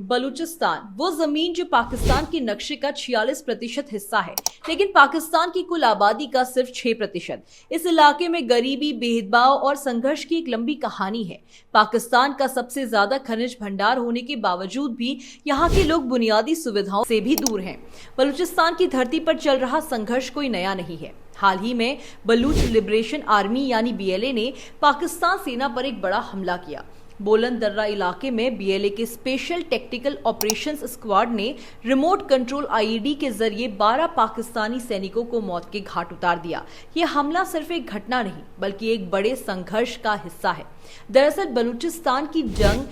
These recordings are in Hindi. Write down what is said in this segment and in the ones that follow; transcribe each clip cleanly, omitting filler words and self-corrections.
बलूचिस्तान वो जमीन जो पाकिस्तान के नक्शे का 46% हिस्सा है, लेकिन पाकिस्तान की कुल आबादी का सिर्फ 6%। इस इलाके में गरीबी, भेदभाव और संघर्ष की एक लंबी कहानी है। पाकिस्तान का सबसे ज्यादा खनिज भंडार होने के बावजूद भी यहाँ के लोग बुनियादी सुविधाओं से भी दूर हैं। बलूचिस्तान की धरती पर चल रहा संघर्ष कोई नया नहीं है। हाल ही में बलूच लिबरेशन आर्मी यानी बीएलए ने पाकिस्तान सेना पर एक बड़ा हमला किया। बोलन दर्रा इलाके में बीएलए के स्पेशल टेक्टिकल ऑपरेशंस स्क्वाड ने रिमोट कंट्रोल आईईडी के जरिए 12 पाकिस्तानी सैनिकों को मौत के घाट उतार दिया। यह हमला सिर्फ एक घटना नहीं बल्कि एक बड़े संघर्ष का हिस्सा है। दरअसल बलूचिस्तान की जंग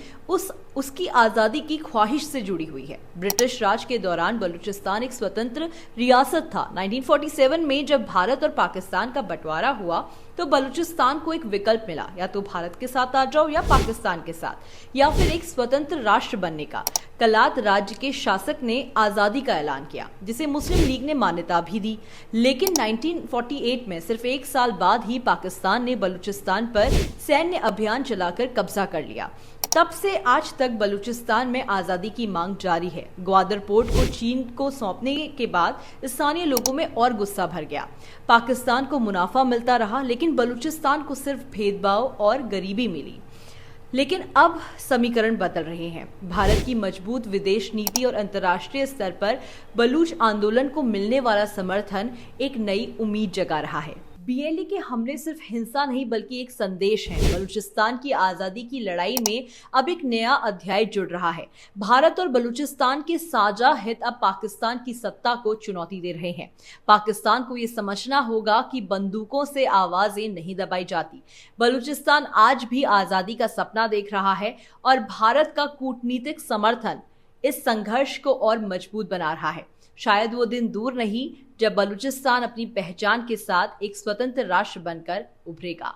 उसकी आजादी की ख्वाहिश से जुड़ी हुई है। ब्रिटिश राज के दौरान बलूचिस्तान एक स्वतंत्र रियासत था। 1947 में जब भारत और पाकिस्तान का बंटवारा हुआ तो बलूचिस्तान को एक विकल्प मिला, या तो भारत के साथ आ जाओ या पाकिस्तान के साथ, या फिर एक स्वतंत्र राष्ट्र बनने का। कलात राज्य के शासक ने आजादी का ऐलान किया, जिसे मुस्लिम लीग ने मान्यता भी दी। लेकिन 1948 में सिर्फ एक साल बाद ही पाकिस्तान ने बलूचिस्तान पर सैन्य अभियान चलाकर कब्जा कर लिया। तब से आज तक बलूचिस्तान में आजादी की मांग जारी है। ग्वादर पोर्ट को चीन को सौंपने के बाद स्थानीय लोगों में और गुस्सा भर गया। पाकिस्तान को मुनाफा मिलता रहा, लेकिन बलूचिस्तान को सिर्फ भेदभाव और गरीबी मिली। लेकिन अब समीकरण बदल रहे हैं। भारत की मजबूत विदेश नीति और अंतर्राष्ट्रीय स्तर पर बलूच आंदोलन को मिलने वाला समर्थन एक नई उम्मीद जगा रहा है। बीएलए के हमले सिर्फ हिंसा नहीं बल्कि एक संदेश है। बलूचिस्तान की आजादी की लड़ाई में अब एक नया अध्याय जुड़ रहा है। भारत और बलूचिस्तान के साझा हित अब पाकिस्तान की सत्ता को चुनौती दे रहे हैं। पाकिस्तान को ये समझना होगा कि बंदूकों से आवाजें नहीं दबाई जाती। बलूचिस्तान आज भी आजादी का सपना देख रहा है और भारत का कूटनीतिक समर्थन इस संघर्ष को और मजबूत बना रहा है। शायद वो दिन दूर नहीं जब बलूचिस्तान अपनी पहचान के साथ एक स्वतंत्र राष्ट्र बनकर उभरेगा।